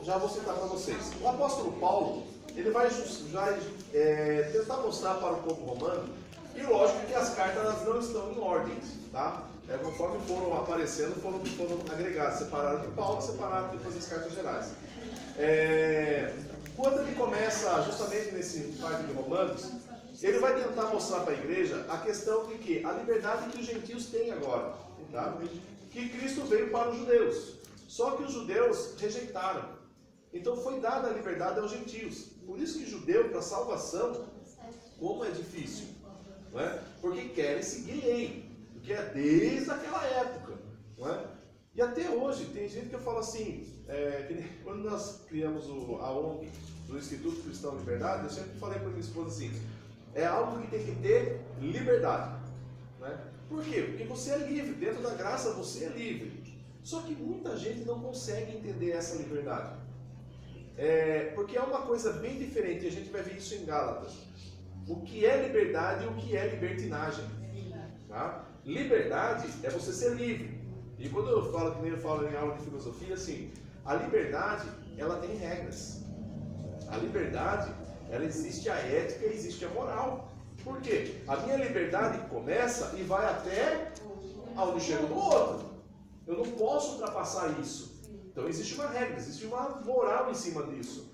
Já vou citar para vocês. O apóstolo Paulo, ele vai tentar mostrar para o povo romano, e lógico que as cartas elas não estão em ordem, tá? Conforme foram aparecendo, foram agregadas, separaram de Paulo, separaram depois as cartas gerais. Quando ele começa, justamente nesse parte de Romanos, ele vai tentar mostrar para a igreja a questão de que a liberdade que os gentios têm agora, tá? Que Cristo veio para os judeus, só que os judeus rejeitaram. Então foi dada a liberdade aos gentios. Por isso que judeu, para salvação, como é difícil, não é? Porque querem seguir lei, porque é desde aquela época, não é? E até hoje, tem gente que eu falo assim, quando nós criamos a ONG do Instituto Cristão Liberdade, eu sempre falei para minha esposa assim, é algo que tem que ter liberdade, né? Por quê? Porque você é livre, dentro da graça você é livre. Só que muita gente não consegue entender essa liberdade. Porque é uma coisa bem diferente, a gente vai ver isso em Gálatas. O que é liberdade e o que é libertinagem. Tá? Liberdade é você ser livre. E quando eu falo, que nem eu falo em aula de filosofia, assim, a liberdade, ela tem regras. A liberdade, ela existe a ética e existe a moral. Por quê? A minha liberdade começa e vai até onde chega do outro. Eu não posso ultrapassar isso. Então existe uma regra, existe uma moral em cima disso.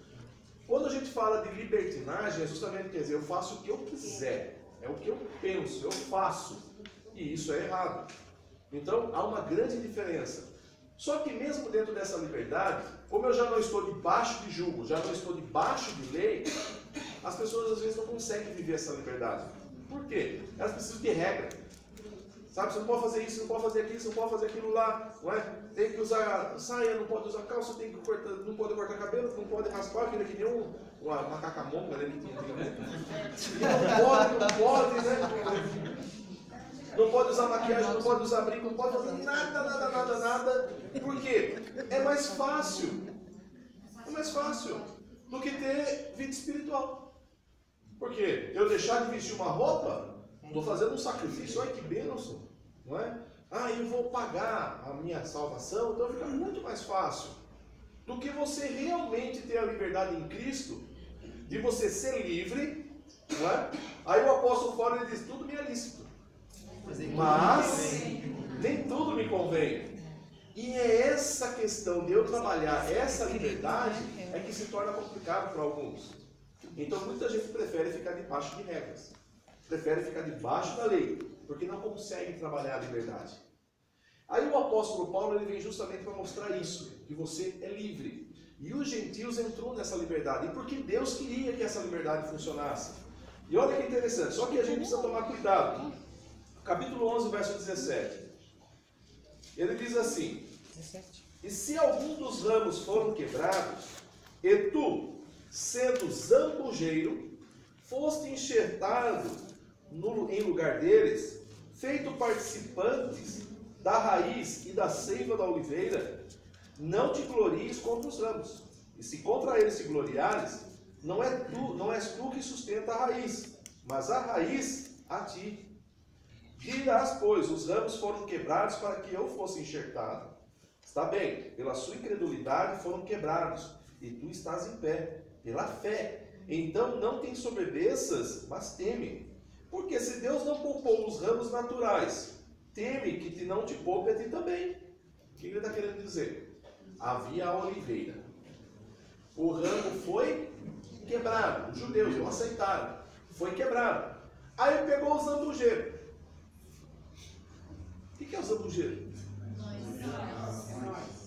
Quando a gente fala de libertinagem, é justamente, quer dizer, eu faço o que eu quiser. É o que eu penso, eu faço. E isso é errado. Então há uma grande diferença. Só que mesmo dentro dessa liberdade, como eu já não estou debaixo de jugo, já não estou debaixo de lei, as pessoas às vezes não conseguem viver essa liberdade. Por quê? Elas precisam de regra. Sabe, você não pode fazer isso, você não pode fazer aquilo, você não pode fazer aquilo lá, não é? Tem que usar saia, não pode usar calça, tem que cortar, não pode cortar cabelo, não pode raspar, que nem uma macacamonga, né, que tinha antigamente. Não pode, né? Não pode usar maquiagem, não pode usar brinco, não pode fazer nada. Por quê? É mais fácil. É mais fácil do que ter vida espiritual. Por quê? Eu deixar de vestir uma roupa, estou fazendo um sacrifício, olha que bênção, não é? Eu vou pagar a minha salvação, então fica muito mais fácil do que você realmente ter a liberdade em Cristo, de você ser livre, não é? Aí o apóstolo Paulo ele diz, tudo me é lícito, mas nem tudo me convém. E é essa questão de eu trabalhar essa liberdade é que se torna complicado para alguns. Então muita gente prefere ficar debaixo de regras, prefere ficar debaixo da lei, porque não consegue trabalhar a liberdade. Aí o apóstolo Paulo ele vem justamente para mostrar isso, que você é livre. E os gentios entrou nessa liberdade, e porque Deus queria que essa liberdade funcionasse. E olha que interessante, só que a gente precisa tomar cuidado. Capítulo 11, verso 17. Ele diz assim, e se algum dos ramos foram quebrados, e tu, sendo zambujeiro, foste enxertado em lugar deles, feito participantes da raiz e da seiva da oliveira, não te glories contra os ramos. E se contra eles te gloriares, não és tu que sustenta a raiz, mas a raiz a ti. Dirás, pois, os ramos foram quebrados para que eu fosse enxertado. Está bem, pela sua incredulidade foram quebrados, e tu estás em pé, pela fé. Então não te ensoberbeças, mas teme. Porque se Deus não poupou os ramos naturais, teme que não te poupe a ti também. O que ele está querendo dizer? Havia a oliveira. O ramo foi quebrado. Os judeus não aceitaram. Foi quebrado. Aí pegou o zambujeiro. O que é o zambujeiro?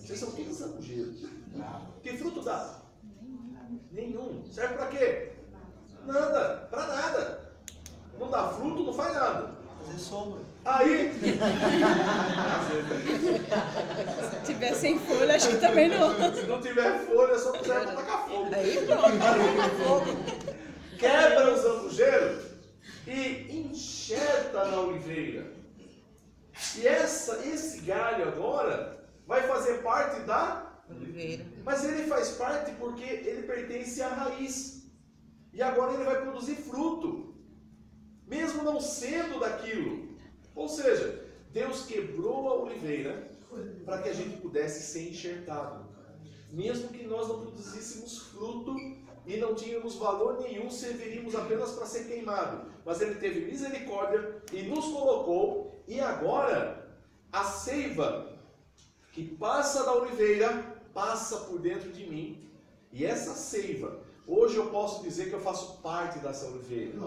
Vocês são todos zambujeiros. Que fruto dá? Nenhum. Serve para quê? Nada. Para nada. Não dá fruto, não faz nada. Fazer sombra. Aí. Se tiver sem folha, acho que também não. Se não tiver folha, só serve para tacar fogo. Aí pronto. Quebra o zambujeiro e enxerta na oliveira. E esse galho agora vai fazer parte da oliveira. Mas ele faz parte porque ele pertence à raiz. E agora ele vai produzir fruto, mesmo não sendo daquilo. Ou seja, Deus quebrou a oliveira para que a gente pudesse ser enxertado. mesmo que nós não produzíssemos fruto e não tínhamos valor nenhum, serviríamos apenas para ser queimado. Mas Ele teve misericórdia e nos colocou, e agora a seiva que passa da oliveira passa por dentro de mim. E essa seiva, hoje eu posso dizer que eu faço parte dessa oliveira.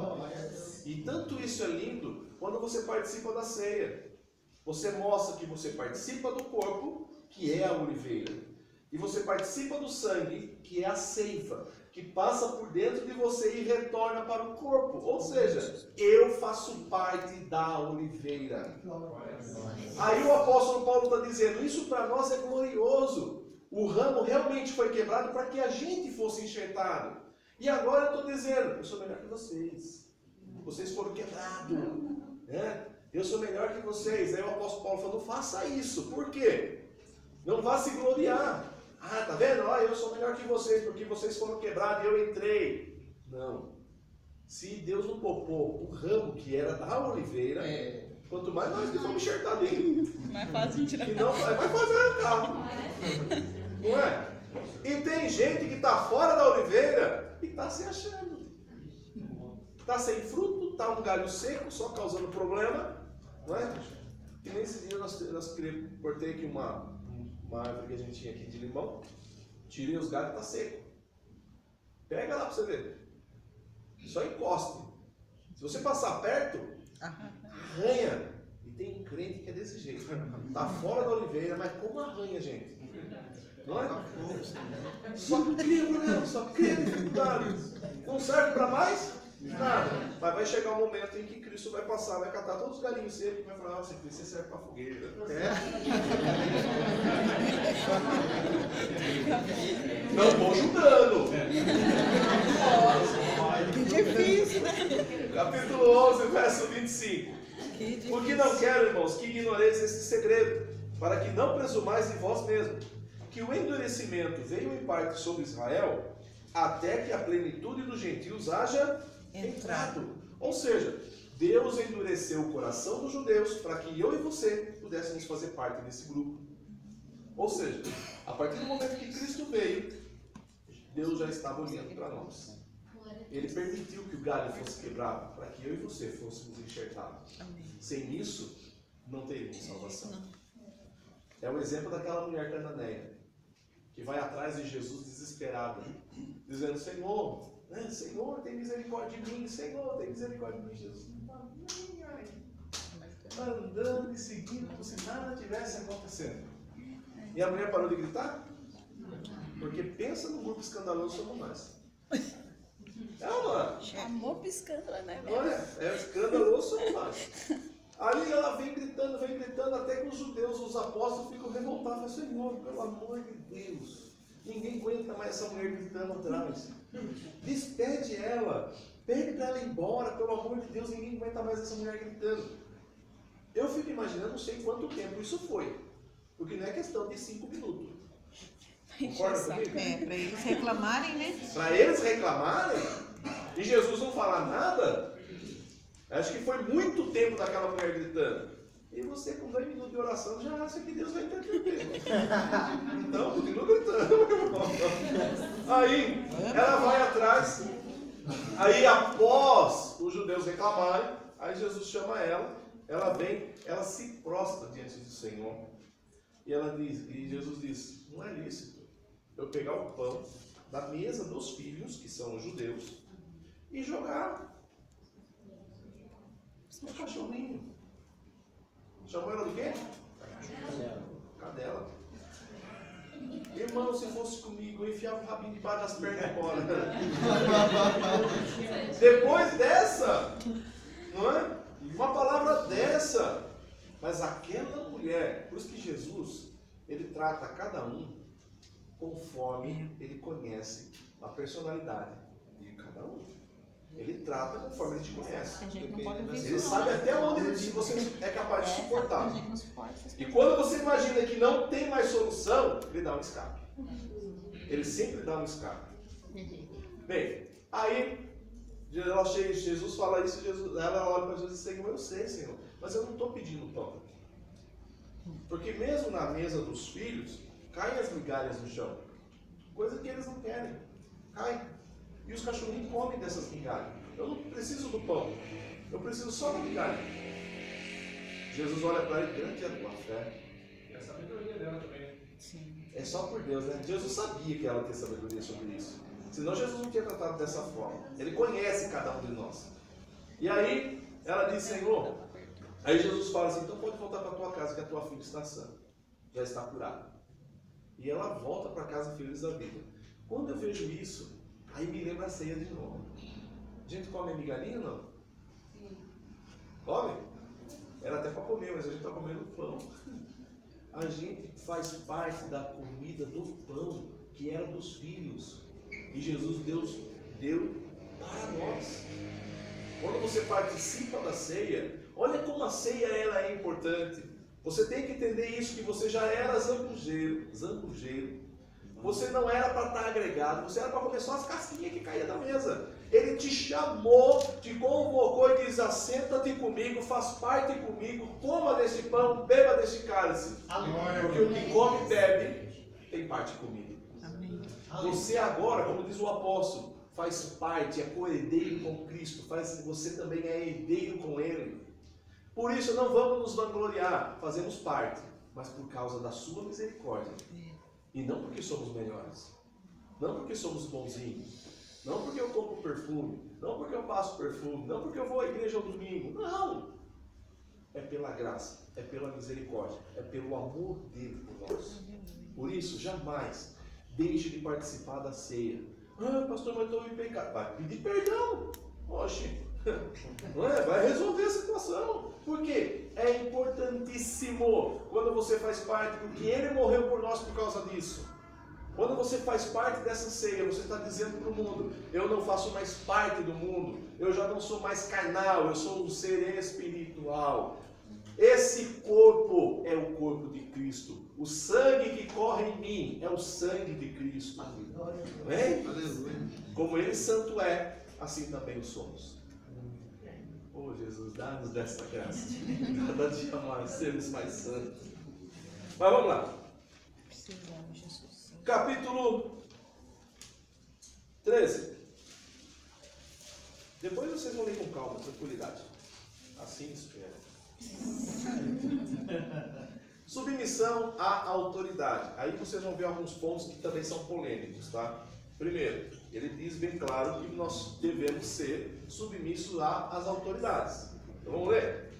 E tanto isso é lindo quando você participa da ceia. Você mostra que você participa do corpo, que é a oliveira. E você participa do sangue, que é a seiva, que passa por dentro de você e retorna para o corpo. Ou seja, eu faço parte da oliveira. Aí o apóstolo Paulo está dizendo, isso para nós é glorioso. O ramo realmente foi quebrado para que a gente fosse enxertado. E agora eu estou dizendo, eu sou melhor que vocês. Vocês foram quebrados. Né? Eu sou melhor que vocês. Aí o apóstolo Paulo falou, não faça isso. Por quê? Não vá se gloriar. Ah, tá vendo? Eu sou melhor que vocês, porque vocês foram quebrados e eu entrei. Não. Se Deus não poupou o ramo que era da oliveira, quanto mais nós que fomos enxertadinhos. Mais fácil de tirar. Que não, é mais fácil arrancar. Não é? E tem gente que está fora da oliveira e está se achando. Está sem fruto, está um galho seco, só causando problema. Não é? E nesse dia nós cortei aqui uma árvore que a gente tinha aqui de limão, tirei os galhos e está seco. Pega lá para você ver. Só encoste. Se você passar perto, arranha. E tem crente que é desse jeito. Está fora da oliveira, mas como arranha, gente? Não é? Só cria problema, só cria dificuldade. Não serve para mais? Nada. Mas vai chegar um momento em que Cristo vai passar, vai catar todos os galinhos secos e vai falar, nossa, você serve para fogueira. Não estou julgando. Que difícil, né? Capítulo 11, verso 25. Porque não quero, irmãos, que ignoreis esse segredo, para que não presumais em vós mesmos, que o endurecimento veio em parte sobre Israel, até que a plenitude dos gentios haja entrado. Ou seja, Deus endureceu o coração dos judeus para que eu e você pudéssemos fazer parte desse grupo. Ou seja, a partir do momento que Cristo veio, Deus já estava olhando para nós. Ele permitiu que o galho fosse quebrado para que eu e você fôssemos enxertados. Sem isso, não teríamos salvação. É o exemplo daquela mulher cananeia que vai atrás de Jesus desesperada, dizendo, Senhor, né? Senhor, tem misericórdia de mim, Senhor, tem misericórdia de mim. Jesus não está nem aí. Andando e seguindo como se nada tivesse acontecendo. E a mulher parou de gritar? Porque pensa no grupo escandaloso como nós. Ela, Chamou pro escândalo, né? olha, é escandaloso como nós. Aí ela vem gritando, até que os judeus, os apóstolos, ficam revoltados. Senhor, pelo amor de Deus, ninguém aguenta mais essa mulher gritando atrás. Despede ela, pede para ela ir embora, pelo amor de Deus, ninguém aguenta mais essa mulher gritando. Eu fico imaginando, não sei quanto tempo isso foi, porque não é questão de 5 minutos. Concorda comigo? Para eles reclamarem, né? Para eles reclamarem, e Jesus não falar nada. Acho que foi muito tempo daquela mulher gritando. E você, com 2 minutos de oração, já acha que Deus vai interromper. Então, continua gritando. Aí, ela vai atrás. Aí, após os judeus reclamarem, aí Jesus chama ela. Ela vem, ela se prostra diante do Senhor. E ela diz, e Jesus diz, não é lícito eu pegar o pão da mesa dos filhos, que são os judeus, e jogar no cachorrinho. Chamou ela de quê? Cadela. Irmão, se fosse comigo, eu enfiava o rabinho debaixo das pernas embora. Depois dessa, não é? Uma palavra dessa. Mas aquela mulher, por isso que Jesus, ele trata cada um conforme ele conhece a personalidade de cada um. Ele trata conforme ele te conhece. Ele sabe até onde você é capaz de suportar. E quando você imagina que não tem mais solução, ele dá um escape. Ele sempre dá um escape. Bem, aí Jesus fala isso, ela olha para Jesus e diz, Senhor, eu sei, Senhor, mas eu não estou pedindo pão. Porque mesmo na mesa dos filhos, caem as migalhas no chão. coisa que eles não querem. Cai. E os cachorrinhos comem dessas migalhas. Eu não preciso do pão, eu preciso só da migalha. Jesus olha para ele, grande é a tua fé. E a sabedoria dela também. Sim. É só por Deus, né? Jesus sabia que ela tinha sabedoria sobre isso. Senão Jesus não tinha tratado dessa forma. Ele conhece cada um de nós. E aí, ela diz, Senhor. Aí Jesus fala assim, então pode voltar para a tua casa que a tua filha está sã. Já está curada. E ela volta para casa feliz da vida. Quando eu vejo isso, aí me lembra a ceia de novo. A gente come migalhinha ou não? Sim. Come? Era até para comer, mas a gente está comendo pão. A gente faz parte da comida do pão que era dos filhos. E Jesus deu para nós. Quando você participa da ceia, olha como a ceia ela é importante. Você tem que entender isso, que você já era zambujeiro. Você não era para estar agregado, você era para comer só as casquinhas que caíam da mesa. Ele te chamou, te convocou e diz, assenta-te comigo, faz parte comigo, coma deste pão, beba deste cálice. Porque o que come e bebe, tem parte comigo. Amém. Você agora, como diz o apóstolo, faz parte, é co-herdeiro com Cristo, você também é herdeiro com Ele. Por isso não vamos nos vangloriar, fazemos parte, mas por causa da sua misericórdia. E não porque somos melhores, não porque somos bonzinhos, não porque eu compro perfume, não porque eu passo perfume, não porque eu vou à igreja ao domingo, não! É pela graça, é pela misericórdia, é pelo amor dele por nós. Por isso, jamais deixe de participar da ceia. Ah, pastor, mas estou em pecado. Vai pedir perdão. Oxe, não é? Vai resolver a situação. Por quê? É importantíssimo quando você faz parte, porque Ele morreu por nós por causa disso. Quando você faz parte dessa ceia, você está dizendo para o mundo, eu não faço mais parte do mundo, eu já não sou mais carnal, eu sou um ser espiritual. Esse corpo é o corpo de Cristo. O sangue que corre em mim é o sangue de Cristo. Amém? Como Ele santo é, assim também o somos. Oh Jesus, dá-nos dessa graça. Cada dia mais sermos mais santos. Mas vamos lá. Precisamos, Jesus. Capítulo 13. Depois vocês vão ler com calma, tranquilidade. Assim espero. Submissão à autoridade. Aí vocês vão ver alguns pontos que também são polêmicos, tá? Primeiro, ele diz bem claro que nós devemos ser submissos às autoridades. Então vamos ler.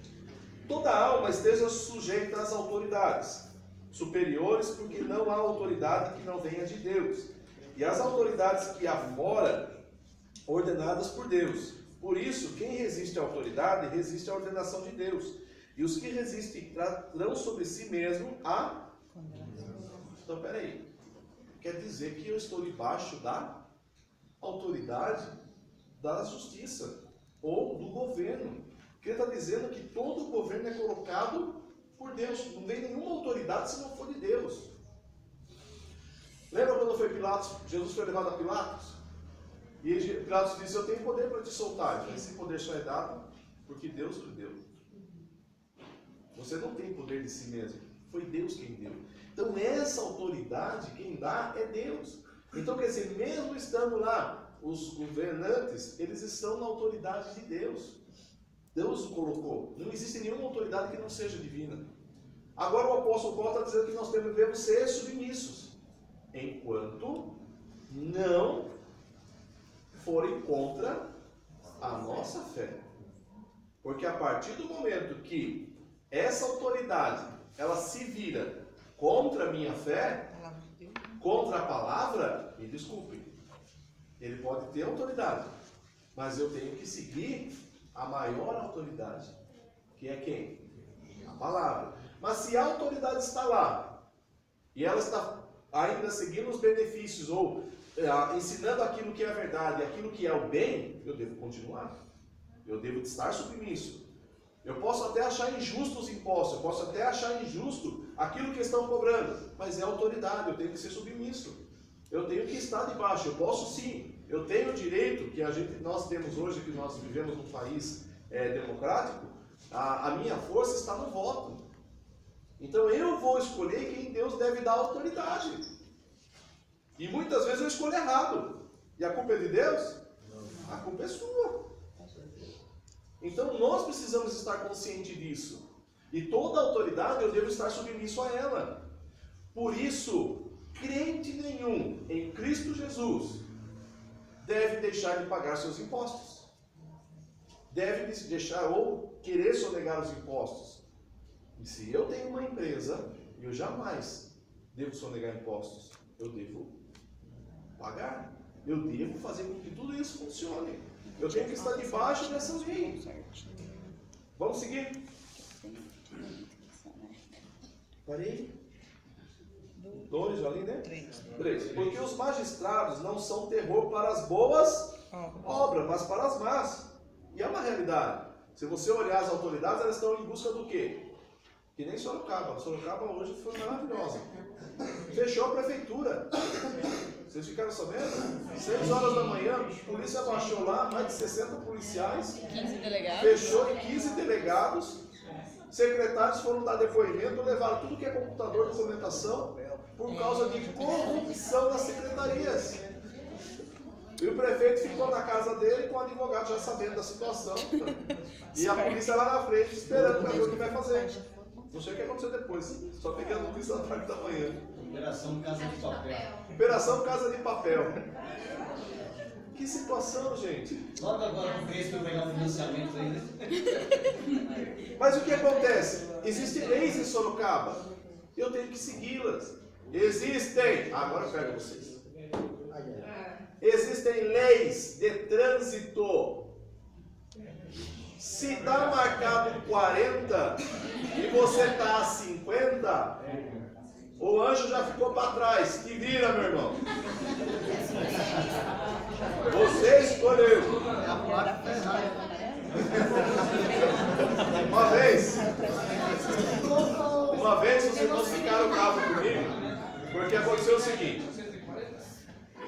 Toda alma esteja sujeita às autoridades superiores, porque não há autoridade que não venha de Deus. E as autoridades que há fora, ordenadas por Deus. Por isso, quem resiste à autoridade, resiste à ordenação de Deus. E os que resistem trarão sobre si mesmo a... Então, peraí. Quer dizer que eu estou debaixo da autoridade da justiça ou do governo. Porque ele está dizendo que todo o governo é colocado por Deus. Não vem nenhuma autoridade se não for de Deus. Lembra quando foi Pilatos? Jesus foi levado a Pilatos? E Pilatos disse, eu tenho poder para te soltar. Mas esse poder só é dado porque Deus lhe deu. Você não tem poder de si mesmo. Foi Deus quem deu. Então essa autoridade, quem dá é Deus. Então quer dizer, mesmo estando lá, os governantes, eles estão na autoridade de Deus. Deus o colocou. Não existe nenhuma autoridade que não seja divina. Agora o apóstolo Paulo está dizendo que nós devemos ser submissos, enquanto não forem contra a nossa fé. Porque a partir do momento que essa autoridade, ela se vira contra a minha fé, contra a palavra, me desculpe, ele pode ter autoridade, mas eu tenho que seguir a maior autoridade, que é quem? A palavra. Mas se a autoridade está lá, e ela está ainda seguindo os benefícios, ou ensinando aquilo que é a verdade, aquilo que é o bem, eu devo continuar. Eu devo estar submisso. Eu posso até achar injusto os impostos, eu posso até achar injusto aquilo que estão cobrando, mas é autoridade, eu tenho que ser submisso. Eu tenho que estar debaixo, eu posso sim. Eu tenho o direito que nós temos hoje, que nós vivemos num país democrático, a minha força está no voto. Então eu vou escolher quem Deus deve dar autoridade. E muitas vezes eu escolho errado. E a culpa é de Deus? A culpa é sua. Então nós precisamos estar conscientes disso. E toda autoridade eu devo estar submisso a ela. Por isso, crente nenhum em Cristo Jesus deve deixar de pagar seus impostos. Deve deixar ou querer sonegar os impostos. E se eu tenho uma empresa, eu jamais devo sonegar impostos. Eu devo pagar. Eu devo fazer com que tudo isso funcione. Eu tenho que estar debaixo dessas leis. Vamos seguir? Parei? 2 ali, né? 3. Porque os magistrados não são terror para as boas obras, mas para as más. E é uma realidade. Se você olhar as autoridades, elas estão em busca do quê? Que nem Sorocaba. Sorocaba hoje foi maravilhosa. Fechou a prefeitura. Vocês ficaram sabendo? 6 horas da manhã, a polícia baixou lá, mais de 60 policiais. 15 delegados. Fechou em 15 delegados. Secretários foram dar depoimento, levaram tudo que é computador, documentação, por causa de corrupção das secretarias. E o prefeito ficou na casa dele com o advogado já sabendo da situação. E a polícia lá na frente esperando para ver o que vai fazer. Não sei o que aconteceu depois, só peguei a notícia na parte da manhã. Operação Casa de Papel. Operação Casa de Papel. Que situação, gente. Logo agora com o Cristo para pegar o financiamento aí, né? Mas o que acontece? Existem leis em Sorocaba. Eu tenho que segui-las. Existem. Agora eu pego vocês. Existem leis de trânsito. Se está marcado 40 e você está a 50, o anjo já ficou para trás. Que vira, meu irmão. Você escolheu. Uma vez vocês não ficaram bravos comigo, porque aconteceu o seguinte: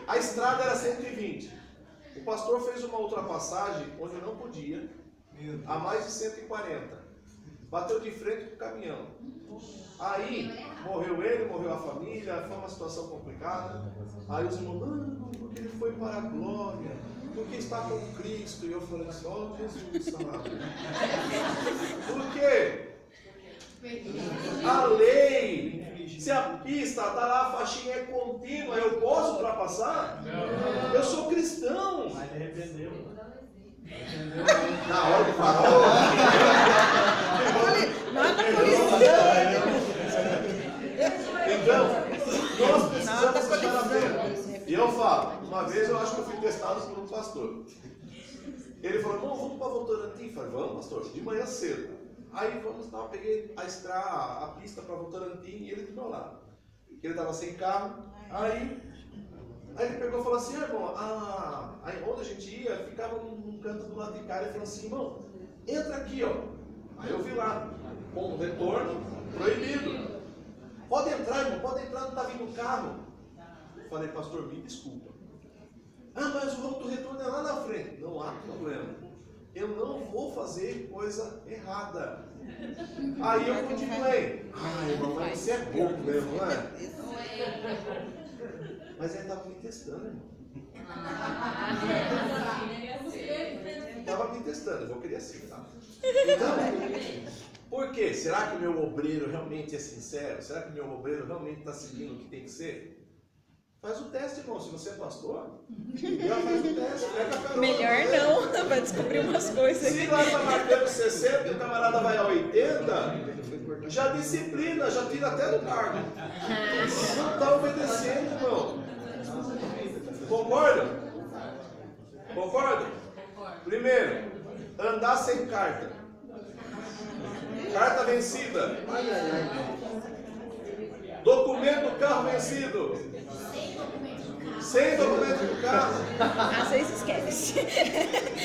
a estrada era 120. O pastor fez uma ultrapassagem onde não podia, a mais de 140. Bateu de frente com o caminhão. Aí morreu ele, morreu a família, foi uma situação complicada. Aí os irmãos, não, porque ele foi para a glória, porque está com Cristo. E eu falei assim, ó Jesus, amado. Por quê? A lei, se a pista está lá, a faixinha é contínua, eu posso ultrapassar? Eu sou cristão. Mas ele arrependeu. Na hora que falou. Nada por isso. Então, nós precisamos estar atentos. E eu falo, uma vez eu acho que eu fui testado por um pastor. Ele falou, não, vamos para Votorantim. Eu falei, vamos, pastor, de manhã cedo. Aí vamos lá, eu peguei a pista para Votorantim e ele do meu lado. Ele estava sem carro. Aí ele pegou e falou assim, irmão, aí onde a gente ia, ficava num canto do lado de cá. Ele falou assim, irmão, entra aqui, ó. Aí eu vi lá, ponto retorno, proibido. Pode entrar, irmão, pode entrar, não está vindo carro. Eu falei, pastor, me desculpa. Mas o ponto retorno é lá na frente. Não há problema. Eu não vou fazer coisa errada. Aí eu continuei. Irmão, mas você é bobo mesmo, não é? Mas ele estava me testando, irmão. Estava me testando, eu queria assim, tá? Então, por quê? Será que o meu obreiro realmente é sincero? Será que o meu obreiro realmente está seguindo o que tem que ser? Faz o teste, irmão. Se você é pastor, já faz o teste. Pega a carona. Melhor não, vai descobrir umas coisas. Se lá está marcando 60 e o camarada vai a 80, já disciplina, já tira até do cargo. Não está obedecendo, irmão. Concordam? Concordam? Primeiro, andar sem carta. Carta vencida. Documento do carro vencido. Sem documento do carro. Às vezes esquece.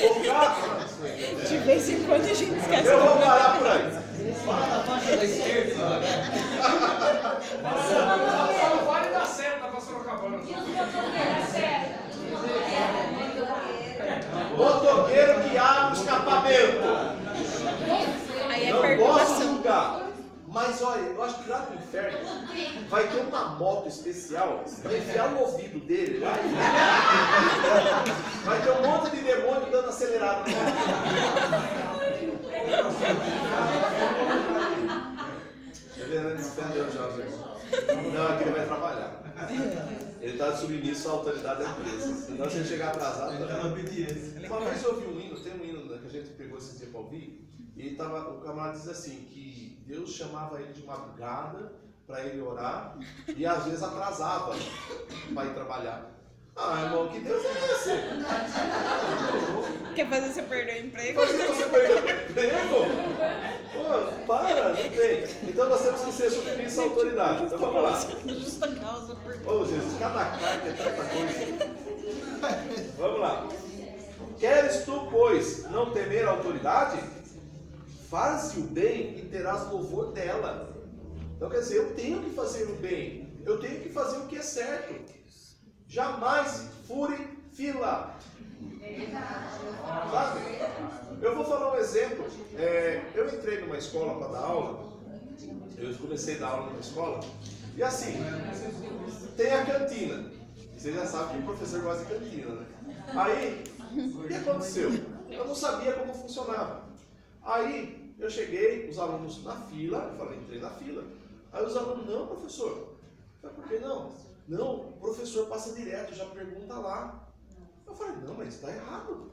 O carro. De vez em quando a gente esquece. Eu vou parar por aí. Fala da faixa da esquerda. Só não vale dar certo na pastora acabando. Motoqueiro que abre o escapamento. Aí é Não posso perturbação. julgar. Mas olha, eu acho que lá no inferno vai ter uma moto especial para enfiar o ouvido dele lá. Vai ter um monte de demônio dando acelerado. Ele defendeu já, não, aqui ele vai trabalhar. Ele está submisso à autoridade da empresa. Senão se ele chegar atrasado. Ele está na obediência. Uma vez eu ouvi um hino, tem um hino que a gente pegou esse dia para ouvir, e o camarada diz assim, que Deus chamava ele de madrugada para ele orar, e às vezes atrasava para ir trabalhar. Ah, irmão, que Deus é esse? Quer fazer você perder o emprego? Fazer você perder o emprego? Pô, para, não tem. Então nós temos que ser submissos à autoridade. Então vamos lá. Justa causa por... Ô Jesus, cada carta é tanta coisa. Vamos lá. Queres tu, pois, não temer a autoridade? Faze o bem e terás louvor dela. Então quer dizer, eu tenho que fazer o bem. Eu tenho que fazer o que é certo. Jamais fure fila. Sabe? Eu vou falar um exemplo. Eu entrei numa escola para dar aula. Eu comecei a dar aula numa escola. E assim, tem a cantina. Vocês já sabem que o professor gosta de cantina, né? Aí, o que aconteceu? Eu não sabia como funcionava. Aí, eu cheguei, os alunos na fila, eu falei, entrei na fila. Aí os alunos, não, professor. Eu falei, por que não? Não, o professor passa direto, já pergunta lá. Eu falei, não, mas está errado.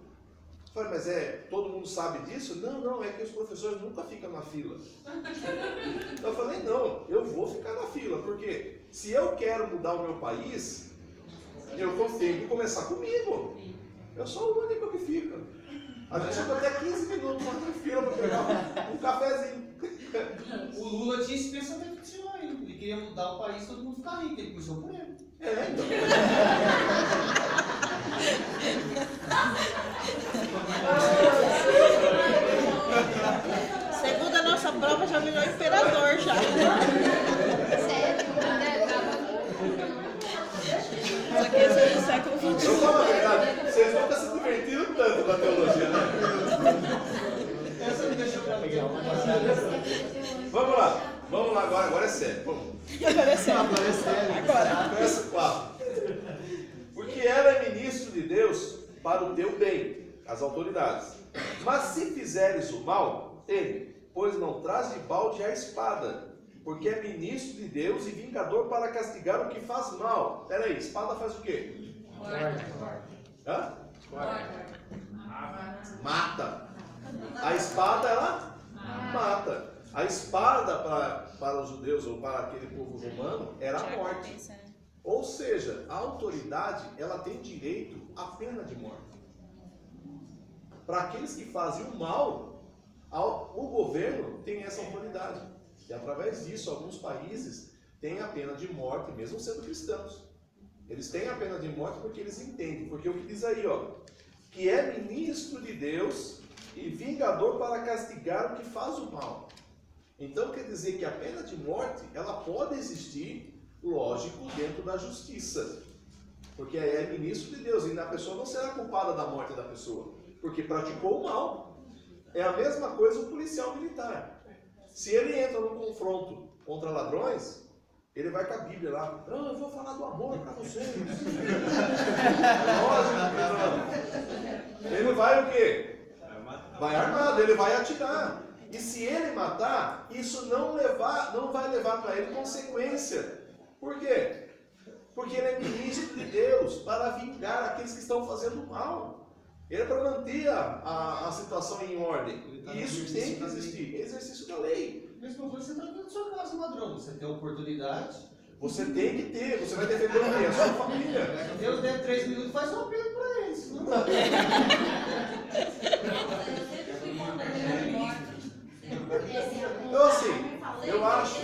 Eu falei, mas todo mundo sabe disso? Não, é que os professores nunca ficam na fila. Eu falei, não, eu vou ficar na fila, porque se eu quero mudar o meu país, eu tenho que começar comigo. Eu sou o único que fica. Às vezes eu estou até 15 minutos na fila para pegar um cafezinho. O Lula tinha esse pensamento de cima aí. Ele queria mudar o país, todo mundo ficar rico. Ele começou por ele. Então. Segundo a nossa prova, já virou imperador já. Isso aqui é do século XXI. Eu falo a verdade, vocês nunca se divertiram tanto na teologia, né? Essa me deixou pra pegar. Vamos lá agora é sério. Vamos. Agora é sério. Agora. Verso 4. Porque ela é ministro de Deus para o teu bem, as autoridades. Mas se fizeres o mal, teme, pois não traz de balde a espada, porque é ministro de Deus e vingador para castigar o que faz mal. Peraí, espada faz o quê? Hã? Mata. A espada, ela mata. A espada para os judeus ou para aquele povo romano era a morte. Ou seja, a autoridade, ela tem direito à pena de morte. Para aqueles que fazem o mal, o governo tem essa autoridade. E através disso, alguns países têm a pena de morte, mesmo sendo cristãos. Eles têm a pena de morte porque eles entendem. Porque o que diz aí, que é ministro de Deus e vingador para castigar o que faz o mal. Então quer dizer que a pena de morte, ela pode existir, lógico, dentro da justiça. Porque é ministro de Deus e a pessoa não será culpada da morte da pessoa, porque praticou o mal. É a mesma coisa o policial militar. Se ele entra num confronto contra ladrões, ele vai com a Bíblia lá. Não, eu vou falar do amor para vocês. Ele vai o quê? Vai armado, ele vai atirar. E se ele matar, isso não vai levar para ele consequência. Por quê? Porque ele é ministro de Deus para vingar aqueles que estão fazendo mal. Ele é para manter a situação em ordem. E isso tem que existir. Exercício da lei. Mesma coisa você está dentro da sua casa, ladrão. Você tem a oportunidade. Você tem que ter. Você vai defender o quê? A sua família. Deus deve 3 minutos, faz um apelo para eles. Não dá. Então assim, eu acho...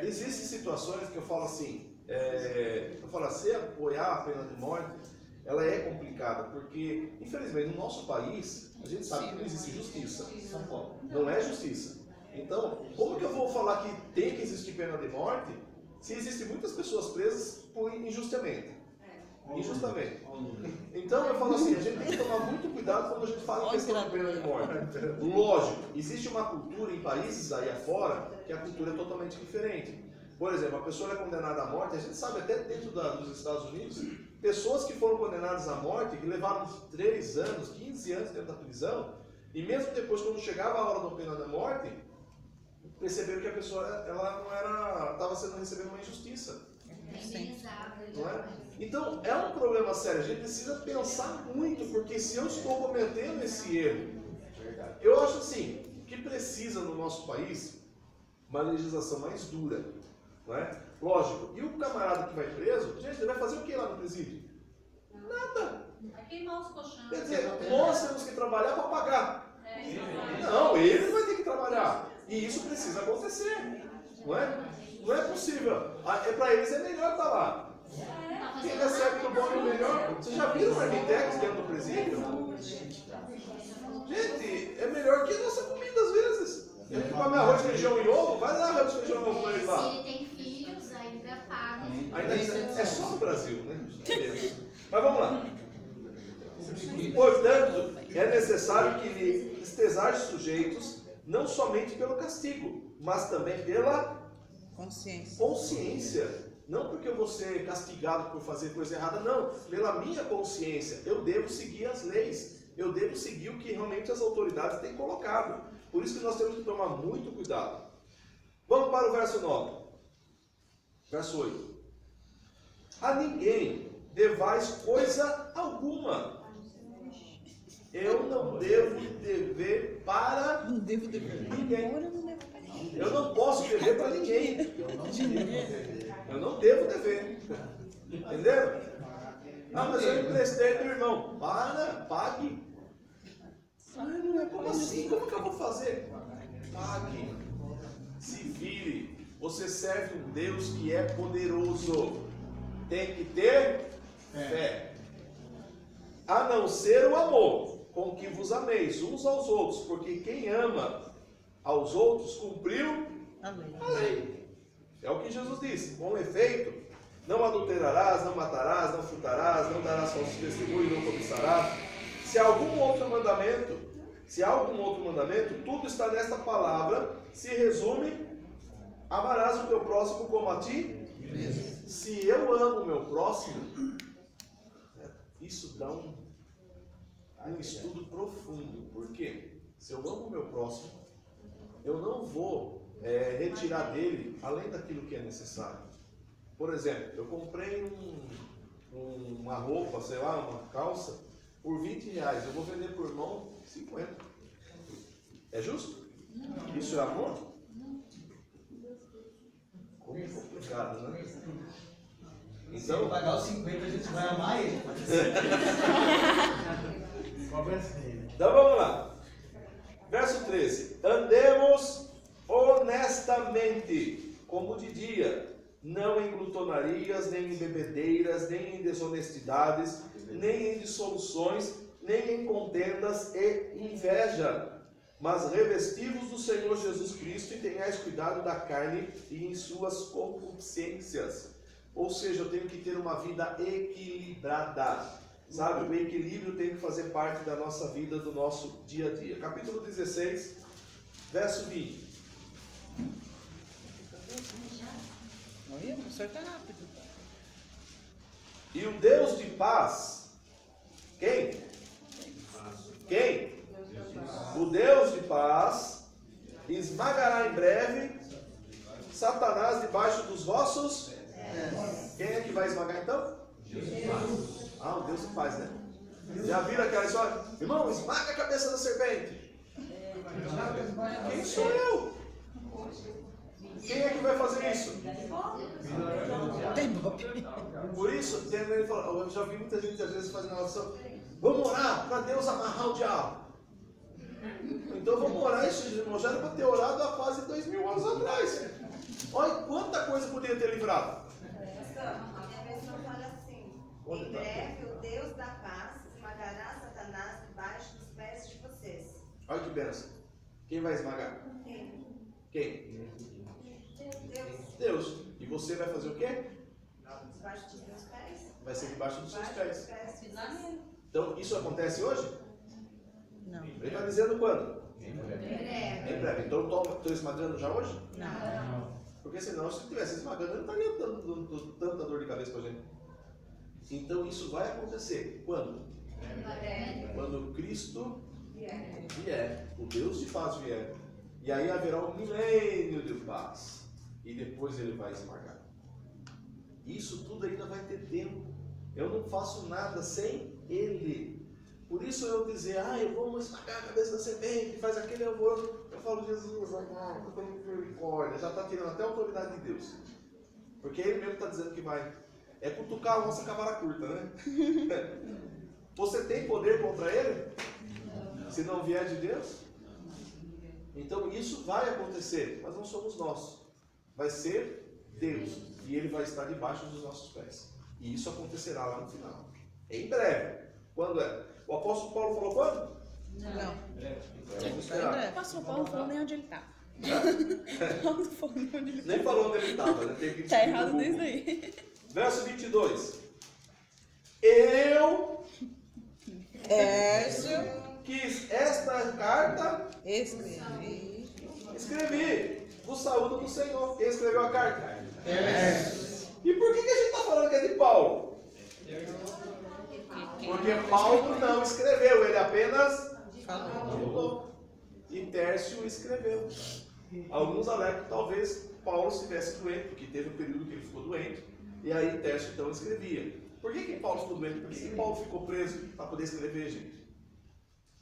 existem situações que eu falo assim, se apoiar a pena de morte, ela é complicada, porque, infelizmente, no nosso país, a gente sabe que não existe justiça. Não é justiça. Então, como que eu vou falar que tem que existir pena de morte, se existem muitas pessoas presas injustamente? Injustamente. Então eu falo assim, a gente tem que tomar muito cuidado quando a gente fala em questão de pena de morte. Lógico, existe uma cultura em países aí afora que a cultura é totalmente diferente. Por exemplo, a pessoa é condenada à morte, a gente sabe até dentro dos Estados Unidos, pessoas que foram condenadas à morte, que levaram 3 anos, 15 anos dentro da prisão, e mesmo depois, quando chegava a hora da pena da morte, perceberam que a pessoa ela não era, estava recebendo uma injustiça. Não é? Então, é um problema sério. A gente precisa pensar muito, porque se eu estou cometendo esse erro, eu acho assim, que precisa no nosso país uma legislação mais dura. Não é? Lógico. E o camarada que vai preso, gente, ele vai fazer o que lá no presídio? Nada. Vai queimar os colchões. Quer dizer, nós temos que trabalhar para pagar. Não, ele vai ter que trabalhar. E isso precisa acontecer. Não é? Não é possível. Para eles é melhor estar lá. Quem recebe do bom e o melhor. Vocês já viram o Armitex dentro do presídio? Gente, é melhor que a nossa comida às vezes. A gente come arroz, feijão e ovo, vai lá arroz, feijão e ovo para eles lá. Se ele tem filhos, ainda paga. Ainda é só no Brasil, né? Mas vamos lá. Portanto, é necessário que lhe estejar sujeitos, não somente pelo castigo, mas também pela consciência. Não porque eu vou ser castigado por fazer coisa errada, não. Pela minha consciência, eu devo seguir as leis. Eu devo seguir o que realmente as autoridades têm colocado. Por isso que nós temos que tomar muito cuidado. Vamos para o verso 9. Verso 8. A ninguém devais coisa alguma. Eu não devo dever para ninguém. Eu não posso dever para ninguém. Eu não devo dever. Entenderam? Ah, mas eu emprestei do irmão. Pague. Como assim? Como que eu vou fazer? Pague. Se vire. Você serve um Deus que é poderoso. Tem que ter fé. A não ser o amor com que vos ameis uns aos outros, porque quem ama aos outros cumpriu a lei. É o que Jesus disse. Com efeito, não adulterarás, não matarás, não furtarás, não darás falso testemunho, não cobiçarás. Se há algum outro mandamento, tudo está nesta palavra, se resume: amarás o teu próximo como a ti. Se eu amo o meu próximo, isso dá um estudo profundo. Por quê? Se eu amo o meu próximo, eu não vou retirar dele além daquilo que é necessário. Por exemplo, eu comprei uma roupa, sei lá, uma calça, por R$20. Eu vou vender por irmão 50. É justo? Isso é amor? Como é complicado, né? Então, se eu pagar os 50, a gente vai amar ele. Então vamos lá. Verso 13. Andemos honestamente, como de dia, não em glutonarias, nem em bebedeiras, nem em desonestidades, nem em dissoluções, nem em contendas e inveja, mas revestivos do Senhor Jesus Cristo e tenhais cuidado da carne e em suas concupiscências. Ou seja, eu tenho que ter uma vida equilibrada. Sabe, o equilíbrio tem que fazer parte da nossa vida, do nosso dia a dia. Capítulo 16, verso 20. Olha, o senhor está rápido. E o Deus de paz, quem? O Deus de paz esmagará em breve Satanás debaixo dos vossos pés. Quem é que vai esmagar então? Jesus. Ah, o Deus de paz, né? Já viram aquela história? Irmão, esmaga a cabeça da serpente. Quem sou eu? Quem é que vai fazer isso? Por isso, eu já vi muita gente às vezes fazendo oração. Vamos orar para Deus amarrar o diabo. Então vamos orar isso, irmão. Já era para ter orado há quase 2000 anos atrás. Olha quanta coisa poderia ter livrado. A minha versão fala assim: em breve o Deus da paz esmagará Satanás debaixo dos pés de vocês. Olha que benção. Quem vai esmagar? Quem? Deus. Deus. E você vai fazer o quê? Debaixo dos meus pés? vai ser debaixo dos seus Debaixo dos pés. pés do Senhor. Então, isso acontece hoje? Não. Ele está dizendo quando? Em breve. Em breve. Então, estou esmagando já hoje? Não. Porque senão, se estivesse esmagando, ele não estaria dando tanta dor de cabeça para a gente. Então, isso vai acontecer. Quando? Em breve. Quando Cristo vier, o Deus de paz vier. E aí haverá um milênio de paz. E depois ele vai esmagar. Isso tudo ainda vai ter tempo. Eu não faço nada sem ele. Por isso eu dizer, eu vou esmagar a cabeça da serpente, faz aquele alvoroço. Eu falo, Jesus, não tem misericórdia. Já está tirando até a autoridade de Deus. Porque ele mesmo está dizendo que vai. É cutucar a onça com a vara curta, né? Você tem poder contra ele? Se não vier de Deus? Então isso vai acontecer, mas não somos nós. Vai ser Deus. E ele vai estar debaixo dos nossos pés. E isso acontecerá lá no final. Em breve. Quando é? O apóstolo Paulo falou quando? Não. Vamos esperar. O pastor Paulo não falou nem onde ele está. Paulo não falou nem onde ele está. Nem falou onde ele estava, né? Tem que Tá errado desde aí. Verso 22. Eu quis esta carta escrevi. Vos saúdo do Senhor. Quem escreveu a carta? E por que a gente está falando que é de Paulo? Porque Paulo não escreveu, ele apenas falou. E Tércio escreveu. Alguns alegam que talvez Paulo estivesse doente, porque teve um período que ele ficou doente, e aí Tércio então escrevia. Por que Paulo ficou doente? Por que Paulo ficou preso para poder escrever, gente?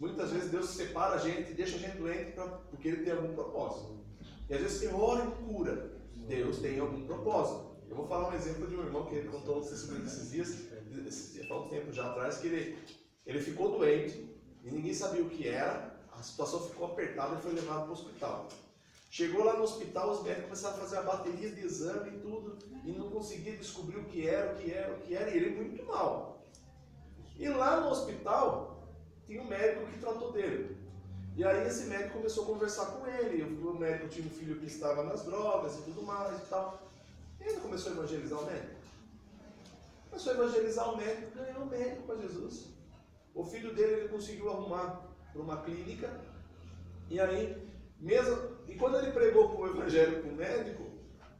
Muitas vezes Deus separa a gente e deixa a gente doente porque ele tem algum propósito. E às vezes você ora e cura. Deus tem algum propósito. Eu vou falar um exemplo de um irmão que ele contou esses dias, há um tempo já atrás, que ele ficou doente e ninguém sabia o que era, a situação ficou apertada e foi levado para o hospital. Chegou lá no hospital, os médicos começaram a fazer a bateria de exame e tudo, e não conseguia descobrir o que era, e ele muito mal. E lá no hospital, tinha um médico que tratou dele. E aí esse médico começou a conversar com ele. O médico tinha um filho que estava nas drogas e tudo mais e tal. E ele começou a evangelizar o médico. Começou a evangelizar o médico, ganhou o médico para Jesus. O filho dele ele conseguiu arrumar para uma clínica. E aí, e quando ele pregou o evangelho para o médico,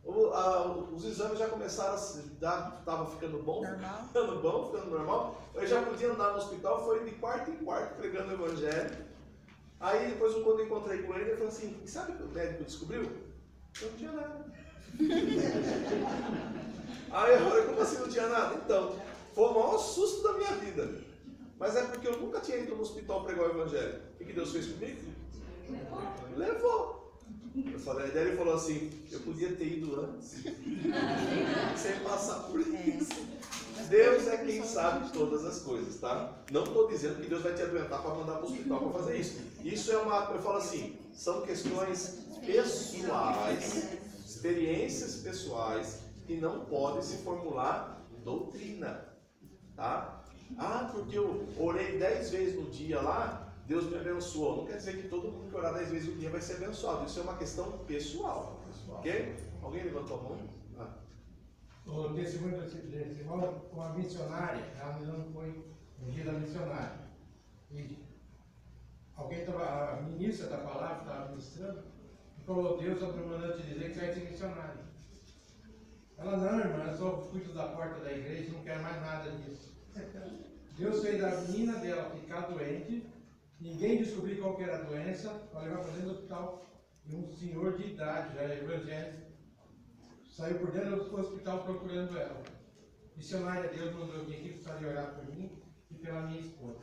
os exames já começaram a dar, estava ficando bom, ficando normal. Ele já podia andar no hospital, foi de quarto em quarto pregando o evangelho. Aí depois, quando eu encontrei com ele, ele falou assim, sabe o que o médico descobriu? Eu não tinha nada. Aí eu falei, como assim não tinha nada? Então, foi o maior susto da minha vida. Mas é porque eu nunca tinha ido no hospital pregar o evangelho. O que Deus fez comigo? Levou. Daí ele falou assim, eu podia ter ido antes, sem passar por isso. Deus é quem sabe de todas as coisas, tá? Não estou dizendo que Deus vai te adoentar para mandar para o hospital para fazer isso. Isso é eu falo assim, são questões pessoais, experiências pessoais que não podem se formular doutrina, tá? Porque eu orei 10 vezes no dia lá, Deus me abençoou. Não quer dizer que todo mundo que orar 10 vezes no dia vai ser abençoado. Isso é uma questão pessoal. Ok? Alguém levantou a mão? O testemunho desse irmão, uma missionária, ela não foi ungida missionária. E alguém estava, a ministra da palavra estava ministrando, e falou, Deus está mandando te dizer que você vai ser missionário. Ela, não, irmã, eu só cuido da porta da igreja, não quero mais nada disso. Deus fez a menina dela ficar doente, ninguém descobriu qual que era a doença, para levar para dentro do hospital. E um senhor de idade, já evangélico, saiu por dentro do hospital procurando ela. Missionária, Deus mandou alguém aqui para orar por mim e pela minha esposa.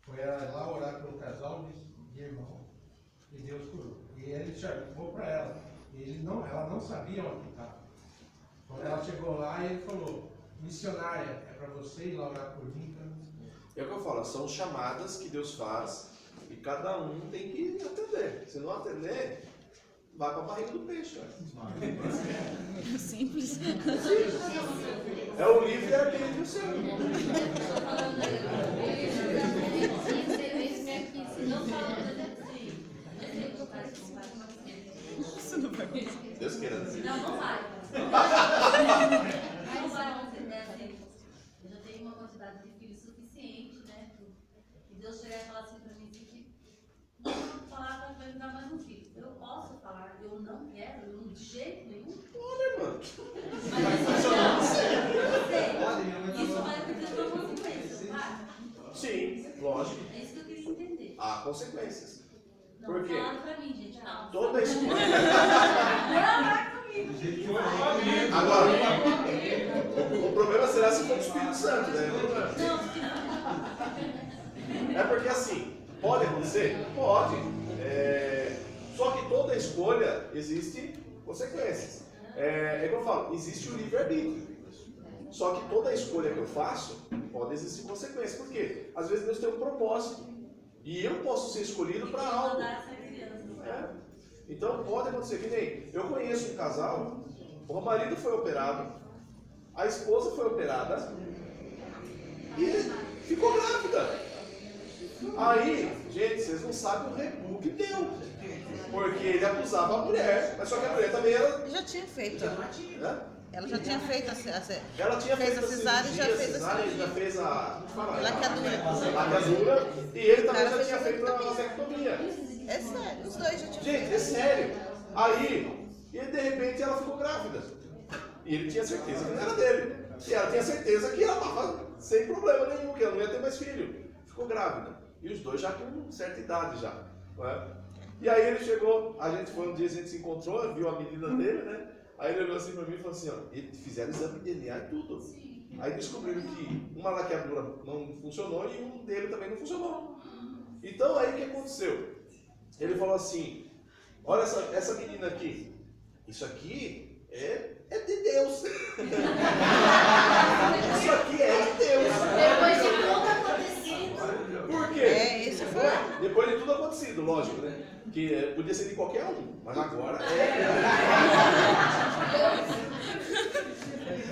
Foi ela lá orar pelo casal de irmão. E Deus curou. E ele chamou para ela. Ela não sabia onde estava. Quando ela chegou lá, ele falou, missionária, é para você ir lá orar por mim. É o que eu falo, são chamadas que Deus faz e cada um tem que atender. Se não atender, vai para a barriga do peixe. Simples. É o livre-arbítrio seu. Isso não vai acontecer. Deus queira. Não vai. Não vai acontecer. uma quantidade de filhos suficiente, né? E Deus chegar e falar assim pra mim, que não vou falar que vai me dar mais um filho. Eu posso falar, eu não quero, eu de jeito nenhum. Olha, irmã. Isso vai ter uma consequência, tá? Sim, lógico. É isso que eu queria entender. Há consequências. Não Por quê? falaram pra mim, gente, calma. Toda escolha. Não vai comigo. Agora, o problema será se for do Espírito Santo, né? É porque assim, pode acontecer? Pode. Só que toda escolha existe consequências. É que eu falo, existe o livre-arbítrio. Só que toda escolha que eu faço pode existir consequências. Por quê? Às vezes Deus tem um propósito. E eu posso ser escolhido para algo. Então pode acontecer que nem eu conheço um casal, o marido foi operado, a esposa foi operada e ficou grávida. Aí, gente, vocês não sabem o rebu que deu. Porque ele acusava a mulher, mas só que a mulher também era. Já tinha feito. Né? Ela já tinha feito Ela tinha fez feito a cesárea e já fez a cesárea, já fez a laqueadura. e ele também Cara, já fez tinha feito a vasectomia. vasectomia. É sério, os dois já tinham Gente, feito. é sério. Aí, e de repente ela ficou grávida. E ele tinha certeza que não era dele. E ela tinha certeza que ela estava sem problema nenhum, que ela não ia ter mais filho. Ficou grávida. E os dois já com certa idade já. Não é? E aí ele chegou, a gente foi um dia, a gente se encontrou, viu a menina dele, né? Aí ele olhou assim pra mim e falou assim, ó, eles fizeram exame de DNA e tudo. Aí descobriram que uma laqueadura não funcionou e um dele também não funcionou. Então aí o que aconteceu? Ele falou assim, olha essa menina aqui, isso aqui é de Deus. Isso aqui é de Deus. Depois de tudo acontecido. Por quê? Esse foi. Depois de tudo acontecido, lógico, né? Que podia ser de qualquer um, mas agora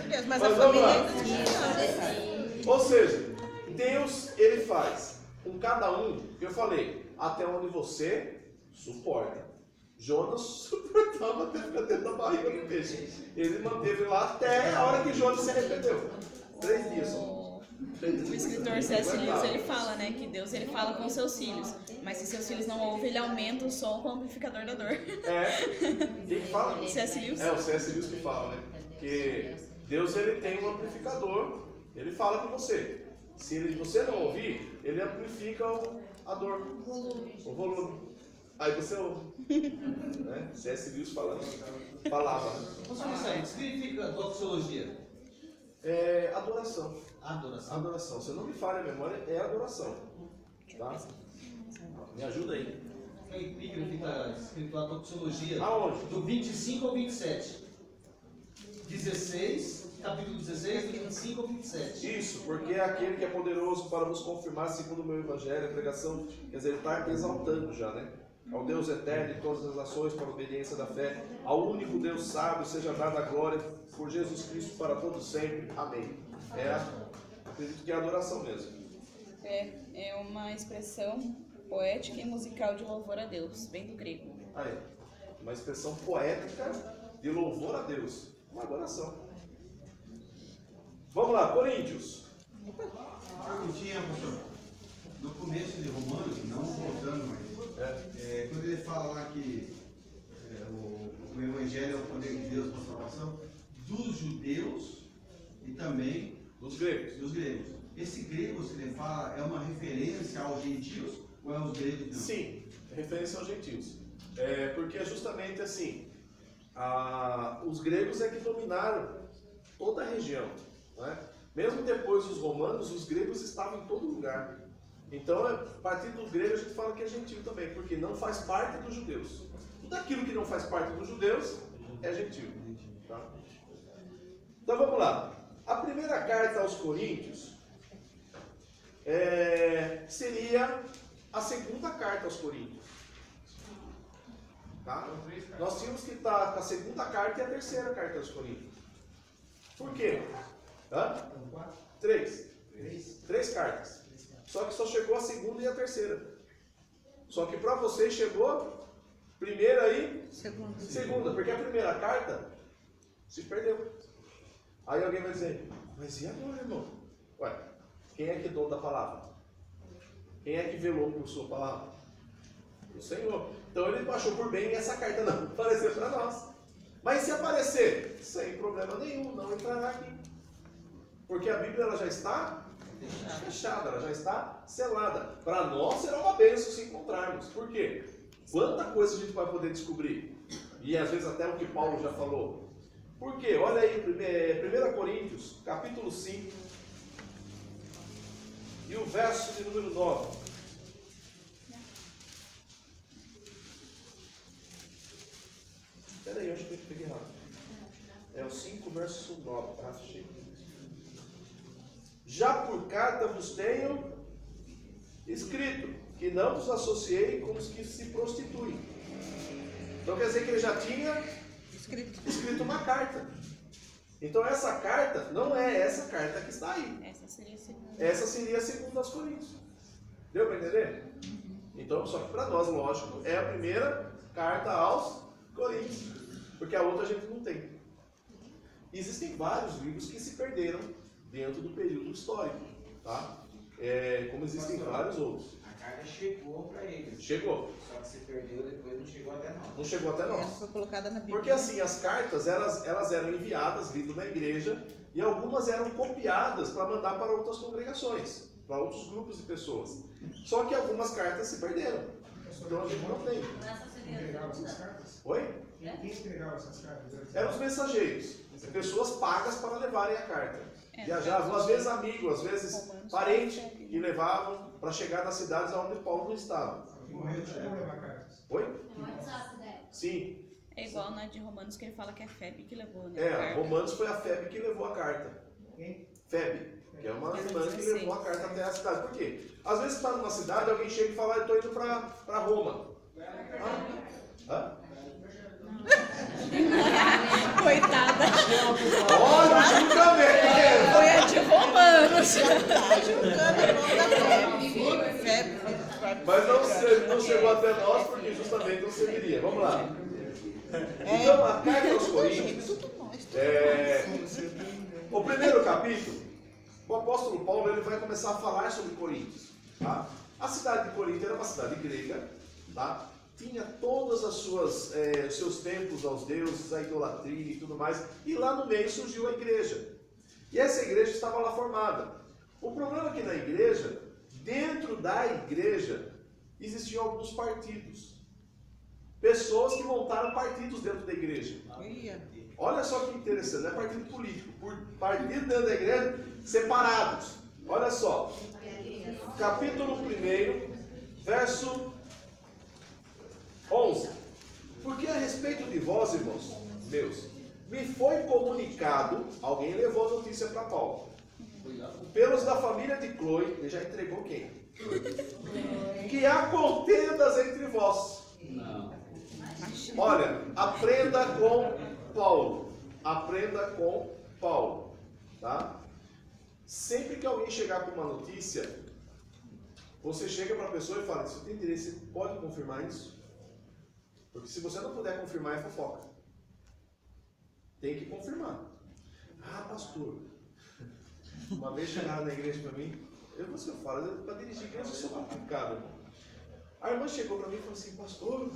Deus, mas Mas a vamos família lá. ainda tinha. Ou seja, Deus, ele faz com cada um, eu falei, até onde você suporta. Jonas suportava até ficar dentro da barriga do peixe. Ele manteve lá até a hora que Jonas se arrependeu. 3 dias só. O escritor C.S. Lewis, ele fala, né, que Deus, ele fala com seus filhos, mas se seus filhos não ouvem, ele aumenta o som com o amplificador da dor. Quem que fala? C.S. Lewis. É o C.S. Lewis que fala, né? Que Deus, ele tem um amplificador, ele fala com você. Se você não ouvir, ele amplifica a dor, o volume. Aí você ouve. Né? C.S. Lewis falava. Vamos começar. O que significa doxologia? É adoração. Adoração. Adoração. Se eu não me falha a memória, é adoração. Tá? Me ajuda aí. Fica escrito a doxologia. Aonde? Do 25 ao 27. 16, capítulo 16, do 25 ao 27. Isso, porque é aquele que é poderoso para nos confirmar segundo o meu evangelho, a pregação, quer dizer, ele está exaltando já, né? Ao Deus eterno de todas as nações, para a obediência da fé, ao único Deus sábio, seja dada a glória por Jesus Cristo para todos sempre. Amém. Acredito que é adoração mesmo. É uma expressão poética e musical de louvor a Deus, vem do grego. Aí, uma expressão poética de louvor a Deus, uma adoração. Vamos lá, Coríntios. Perguntinha, pastor. No começo de Romanos, não voltando, mas quando ele fala lá que o Evangelho é o poder de Deus para a salvação dos judeus e também Dos gregos. Esse gregos que ele fala é uma referência aos gentios ou é aos gregos? Não? Sim, é referência aos gentios. Porque é justamente assim, os gregos é que dominaram toda a região. Não é? Mesmo depois dos romanos, os gregos estavam em todo lugar. Então, a partir dos gregos, a gente fala que é gentil também, porque não faz parte dos judeus. Tudo aquilo que não faz parte dos judeus é gentil. Tá? Então, vamos lá. A primeira carta aos Coríntios seria a segunda carta aos Coríntios. Tá? Nós tínhamos que estar com a segunda carta e a terceira carta aos Coríntios. Por quê? 3 cartas. Só que só chegou a segunda e a terceira. Só que para vocês chegou primeira e segunda. Porque a primeira carta se perdeu. Aí alguém vai dizer, mas e agora, irmão? Ué, quem é que é dono da palavra? Quem é que velou por sua palavra? O Senhor. Então ele achou por bem essa carta não aparecer para nós. Mas se aparecer, sem problema nenhum, não entrará aqui. Porque a Bíblia ela já está fechada, ela já está selada. Para nós será uma bênção se encontrarmos. Por quê? Quanta coisa a gente vai poder descobrir. E às vezes até o que Paulo já falou. Por quê? Olha aí, 1 Coríntios, capítulo 5. E o verso de número 9. Espera aí, eu acho que eu peguei errado. É o 5, verso 9. Tá? Já por carta vos tenho escrito, que não vos associei com os que se prostituem. Então quer dizer que ele já tinha escrito uma carta. Então essa carta não é essa carta que está aí. Essa seria a segunda aos Coríntios. Deu para entender? Então, só que para nós, lógico, é a primeira carta aos Coríntios. Porque a outra a gente não tem. Existem vários livros que se perderam dentro do período histórico. Tá? Como existem vários outros. A carta chegou para eles. Chegou. Só que se perdeu depois, não chegou até nós. Não chegou até nós. Foi colocada na Bíblia. Porque assim, as cartas, elas eram enviadas, lidas na igreja, e algumas eram copiadas para mandar para outras congregações, para outros grupos de pessoas. Só que algumas cartas se perderam. Então a gente não tem. Quem entregava essas cartas? Oi? Quem entregava essas cartas? Eram os mensageiros. Pessoas pagas para levarem a carta. Viajavam, às vezes amigos, às vezes parentes que levavam para chegar nas cidades onde Paulo não estava. Oi? Sim. É igual na de Romanos que ele fala que é Febe que levou, né? a carta. Romanos foi a Febe que levou a carta. Febe, que é uma irmã que levou a carta até a cidade. Por quê? Às vezes está numa cidade, alguém chega e fala, eu estou indo para Roma. Hã? Coitada. Olha o julgamento! Foi a de Romanos. Mas não chegou até nós porque justamente não serviria. Vamos lá. Então, a carta aos Coríntios, o primeiro capítulo, o apóstolo Paulo ele vai começar a falar sobre Coríntios. Tá? A cidade de Corinto era uma cidade grega, tá? Tinha todas as seus templos aos deuses, a idolatria e tudo mais, e lá no meio surgiu a igreja. E essa igreja estava lá formada. O problema é que na igreja, dentro da igreja, existiam alguns partidos. Pessoas que montaram partidos dentro da igreja. Olha só que interessante, não é partido político, por partido dentro da igreja, separados. Olha só, capítulo 1, verso 11. Porque a respeito de vós, irmãos meus, me foi comunicado, alguém levou a notícia para Paulo, pelos da família de Cloe, ele já entregou quem? Que há contendas entre vós. Olha, aprenda com Paulo. Aprenda com Paulo. Tá? Sempre que alguém chegar com uma notícia, você chega para a pessoa e fala, você tem interesse, você pode confirmar isso? Porque se você não puder confirmar, é fofoca. Tem que confirmar. Ah, pastor, uma vez chegaram na igreja para mim, você fala, para dirigir igreja eu sou complicado, irmão. A irmã chegou para mim e falou assim, pastor,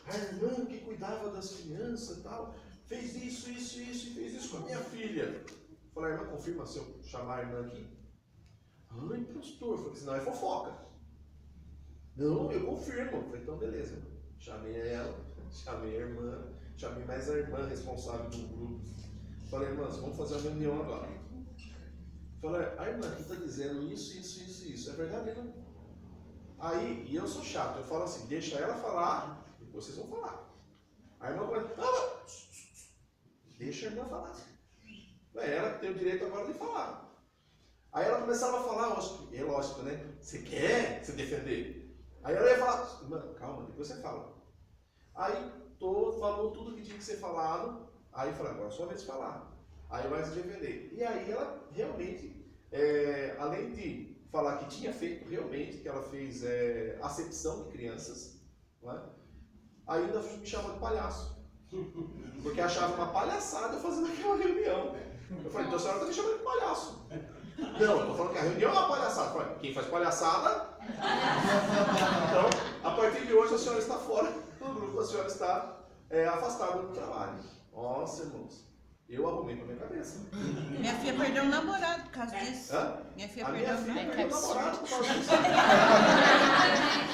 a irmã que cuidava das crianças e tal, fez isso e fez isso com a minha filha. Eu falei, irmã, confirma se eu chamar a irmã aqui? Ai, pastor, eu falei assim, não, é fofoca. Não, eu confirmo. Eu falei, então beleza. Chamei ela, chamei a irmã, chamei mais a irmã responsável do grupo. Falei, irmãs, vamos fazer uma reunião agora. Falei, a irmã aqui está dizendo isso. É verdade, não? Aí, e eu sou chato, eu falo assim, deixa ela falar, e vocês vão falar. A irmã vai, deixa a irmã falar. Ela tem o direito agora de falar. Aí ela começava a falar, é lógico, né? Você quer se defender? Aí ela ia falar, irmã, calma, depois você fala. Aí, falou tudo que tinha que ser falado, aí eu falei, agora é sua vez de falar. Aí vai se defender. E aí ela realmente, além de falar que tinha feito realmente, que ela fez acepção de crianças, não é? Ainda me chamou de palhaço. Porque achava uma palhaçada fazendo aquela reunião. Eu falei, então a senhora está me chamando de palhaço. Não, eu tô falando que a reunião é uma palhaçada. Quem faz palhaçada? Então, a partir de hoje a senhora está fora do grupo, a senhora está afastada do trabalho. Nossa, irmãos, eu arrumei com a minha cabeça. Minha filha perdeu o namorado por causa disso. Hã? Minha filha A perdeu minha o filha namorado. perdeu o namorado por causa disso.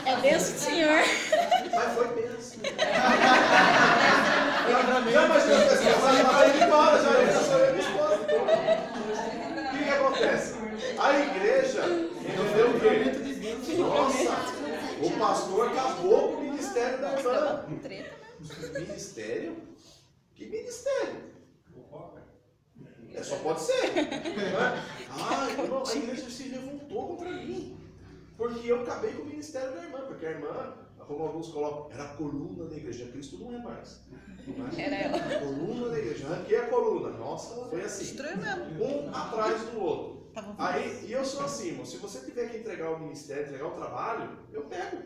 É benção do Senhor. Mas foi benção. Já imaginou a pessoa vai embora, já sou eu e minha esposa. O que acontece? A igreja entendeu o quê? Nossa, o pastor acabou com o ministério da irmã. Ministério? Que ministério? Só pode ser. Né? Irmão, a igreja se revoltou contra mim. Porque eu acabei com o ministério da irmã. Porque a irmã, como alguns colocam, era a coluna da igreja. Cristo não é mais. Era ela. Coluna da igreja. Arranquei a coluna. Nossa, foi assim. Um atrás do outro. Aí, e eu sou assim, irmão. Se você tiver que entregar o ministério, entregar o trabalho, eu pego.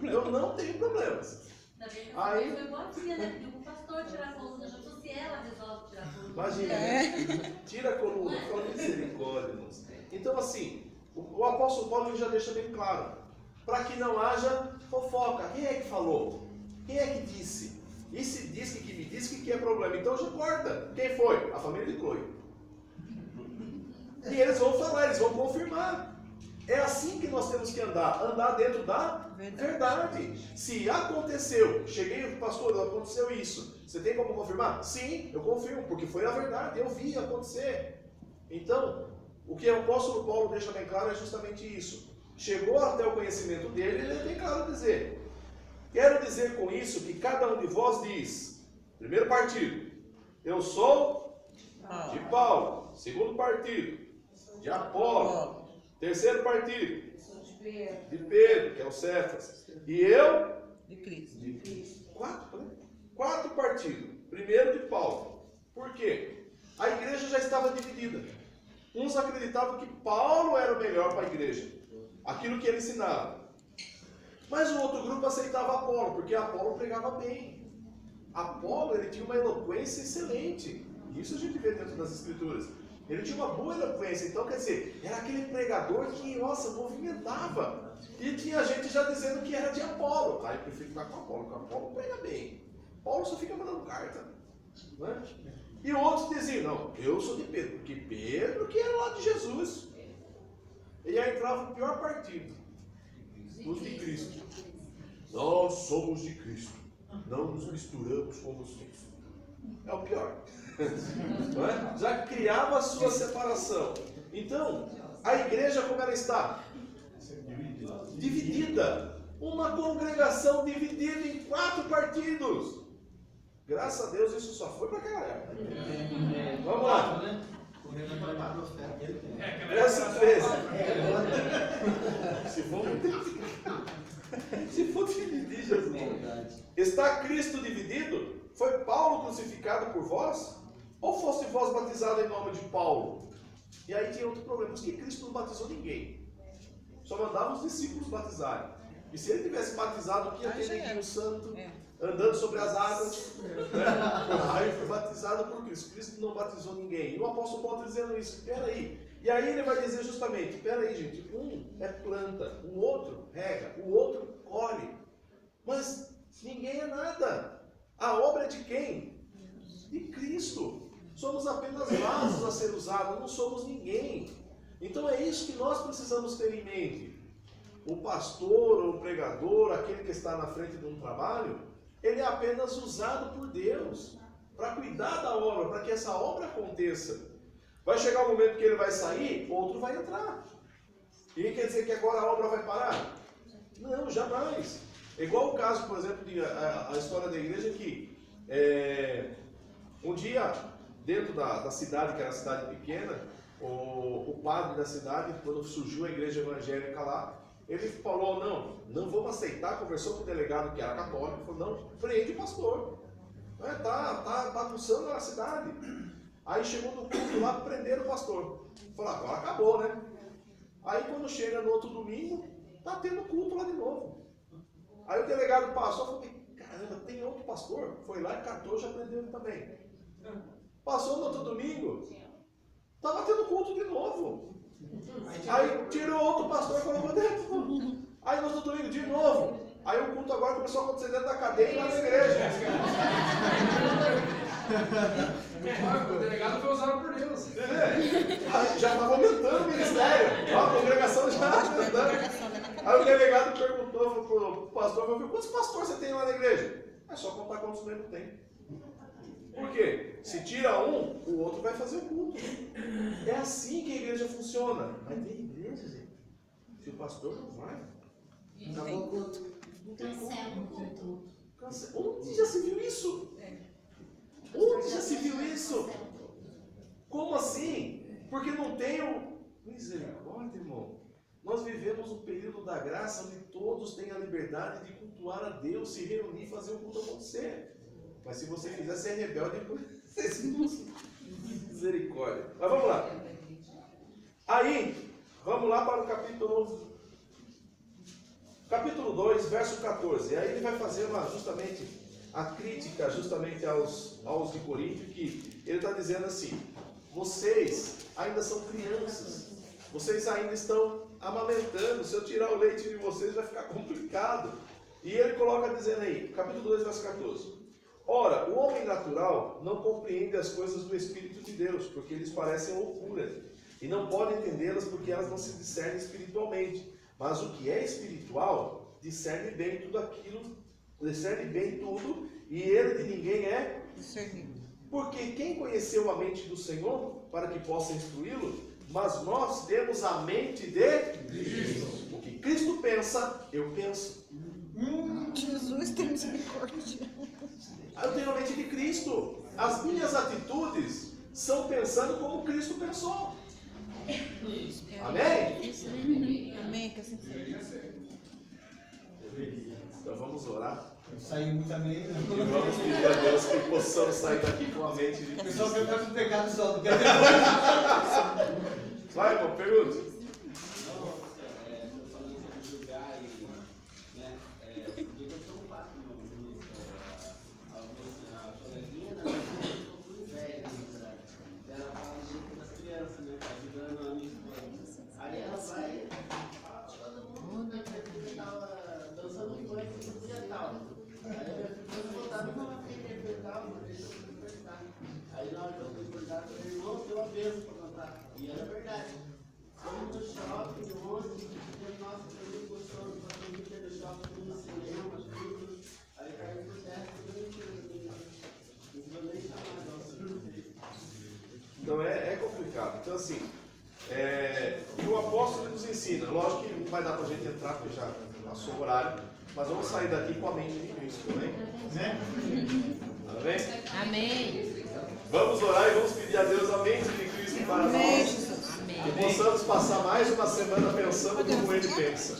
Eu não tenho problemas. Ainda bem que essa aí foi boazinha, né? Pediu pro pastor tirar a coluna. Já tô se ela resolve tirar a coluna. Imagina, né? Tira a coluna, fala misericórdia, irmãos. Então, assim, o apóstolo Paulo ele já deixa bem claro. Para que não haja fofoca. Quem é que falou? Quem é que disse? E se diz que me disse que é problema? Então já corta. Quem foi? A família de Chloe. E eles vão falar, eles vão confirmar. É assim que nós temos que andar. Andar dentro da verdade. Se aconteceu, cheguei, pastor, aconteceu isso. Você tem como confirmar? Sim, eu confirmo, porque foi a verdade, eu vi acontecer. Então, o que o apóstolo Paulo deixa bem claro é justamente isso. Chegou até o conhecimento dele, ele tem claro dizer. Quero dizer com isso que cada um de vós diz, primeiro partido, eu sou de Paulo. Segundo partido, de Apolo. Terceiro partido, de Pedro, que é o Cefas. E eu, de Cristo. De Cristo. Quatro partidos. Primeiro de Paulo. Por quê? A igreja já estava dividida. Uns acreditavam que Paulo era o melhor para a igreja. Aquilo que ele ensinava. Mas o outro grupo aceitava Apolo, porque Apolo pregava bem. Apolo, ele tinha uma eloquência excelente. Isso a gente vê dentro das escrituras. Ele tinha uma boa eloquência, então quer dizer, era aquele pregador que, nossa, movimentava. E tinha gente já dizendo que era de Apolo. Aí eu prefiro ficar com Apolo, porque Apolo prega bem. Paulo só fica mandando carta. Né? E outros diziam, não, eu sou de Pedro, porque Pedro que era lá de Jesus. E aí entrava o pior partido, os de Cristo. Nós somos de Cristo, não nos misturamos com vocês. É o pior. Não é? Já criava a sua separação. Então, a igreja como ela está? Dividida. Uma congregação dividida em 4 partidos. Graças a Deus isso só foi para aquela época. Vamos lá. Verso 13. Se for dividir, Jesus. Está Cristo dividido? Foi Paulo crucificado por vós? Ou fosse vós batizado em nome de Paulo? E aí tinha outro problema, porque Cristo não batizou ninguém. Só mandava os discípulos batizarem. E se ele tivesse batizado, que ia ter neguinho santo, andando sobre as águas. Né? Aí foi batizado por Cristo. Cristo não batizou ninguém. E o apóstolo Paulo está dizendo isso. Espera aí. E aí ele vai dizer justamente, espera aí, gente. Um é planta, o outro rega, o outro colhe. Mas ninguém é nada. A obra é de quem? De Cristo. Somos apenas vasos a ser usados, não somos ninguém. Então é isso que nós precisamos ter em mente. O pastor ou o pregador, aquele que está na frente de um trabalho, ele é apenas usado por Deus para cuidar da obra, para que essa obra aconteça. Vai chegar o momento que ele vai sair, outro vai entrar. E quer dizer que agora a obra vai parar? Não, jamais. É igual o caso, por exemplo, a história da igreja que um dia, dentro da cidade, que era uma cidade pequena, o padre da cidade, quando surgiu a igreja evangélica lá, ele falou, não vamos aceitar, conversou com o delegado que era católico, falou, não, prende o pastor. Tá bagunçando a cidade. Aí chegou no culto lá, prenderam o pastor. Falou, agora acabou, né? Aí quando chega no outro domingo, tá tendo culto lá de novo. Aí o delegado passou e falou, caramba, tem outro pastor? Foi lá e catou, já prendeu ele também. Passou no outro domingo, estava tendo culto de novo. Aí tirou outro pastor e colocou dentro. Aí no outro domingo de novo. Aí o culto agora começou a acontecer dentro da cadeia e lá na igreja. O delegado foi usado por Deus. Aí já estava aumentando o ministério. A congregação já estava aumentando. Aí o delegado perguntou pro pastor, quantos pastores você tem lá na igreja? É só contar quantos membros tem. Por quê? Se tira um, o outro vai fazer o culto. É assim que a igreja funciona. Mas tem igreja, gente. Se o pastor não vai, acabou o culto. Não tem culto. Onde já se viu isso? Onde já se viu isso? Como assim? Porque não tem o... Misericórdia, irmão. Nós vivemos um período da graça onde todos têm a liberdade de cultuar a Deus, se reunir e fazer o culto acontecer. Mas se você fizer ser rebelde, você se expulsa. Misericórdia. Mas vamos lá. Aí, vamos lá para o capítulo 2, verso 14. Aí ele vai fazer justamente a crítica justamente aos de Corinto, que ele está dizendo assim: vocês ainda são crianças, vocês ainda estão amamentando, se eu tirar o leite de vocês vai ficar complicado. E ele coloca dizendo aí, capítulo 2, verso 14. Ora, o homem natural não compreende as coisas do Espírito de Deus, porque eles parecem loucura, e não pode entendê-las porque elas não se discernem espiritualmente. Mas o que é espiritual discerne bem tudo, e ele de ninguém é discernido. Porque quem conheceu a mente do Senhor para que possa instruí-lo? Mas nós temos a mente de Cristo. O que Cristo pensa, eu penso. Jesus tem misericórdia. Eu tenho a mente de Cristo. As minhas atitudes são pensando como Cristo pensou. Amém? Amém. Que assim seja. Então vamos orar. Saiu muito amém. E vamos pedir a Deus que possamos sair daqui com a mente de O Cristo. pessoal quer ficar com pecado só, não quer Vai, irmão, pergunte. Aí na hora que eu fui perguntar para o irmão, deu a benção para cantar. E era verdade. Fomos no shopping ontem, nossa, foi muito gostoso, para a família do shopping, fui no cinema, tudo. Aí caiu por terra, tudo mentira. Não vou nem chamar, não. Então é complicado. Então assim, o apóstolo nos ensina. Lógico que não vai dar para a gente entrar, porque já passou o horário. Mas vamos sair daqui com a mente de Cristo, amém? Amém? Amém. Vamos orar e vamos pedir a Deus a mente de Cristo para nós. Que possamos passar mais uma semana pensando como Ele pensa.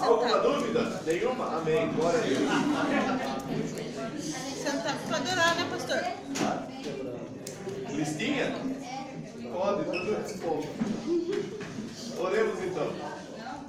Alguma dúvida? Nenhuma? Amém. Glória a Deus. Pode orar, né, pastor? Listinha? Pode, tudo responde. Oremos então.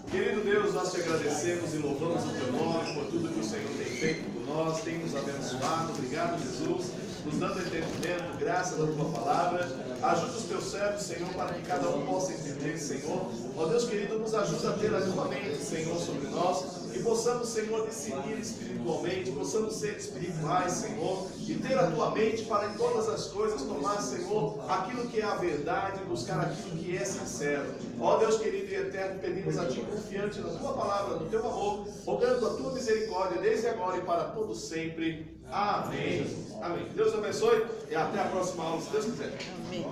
Querido Deus, nós te agradecemos e louvamos o teu nome por tudo que o Senhor tem feito por nós, tem nos abençoado. Obrigado, Jesus, nos dando entendimento, graça da tua palavra. Ajuda os teus servos, Senhor, para que cada um possa entender, Senhor. Ó Deus querido, nos ajuda a ter a tua mente, Senhor, sobre nós. Que possamos, Senhor, discernir espiritualmente, possamos ser espirituais, Senhor, e ter a tua mente para em todas as coisas tomar, Senhor, aquilo que é a verdade, buscar aquilo que é sincero. Ó Deus querido e eterno, pedimos a ti, confiante na tua palavra, no teu amor, rogando a tua misericórdia desde agora e para todo sempre. Amém. Amém. Deus abençoe e até a próxima aula, se Deus quiser. Amém.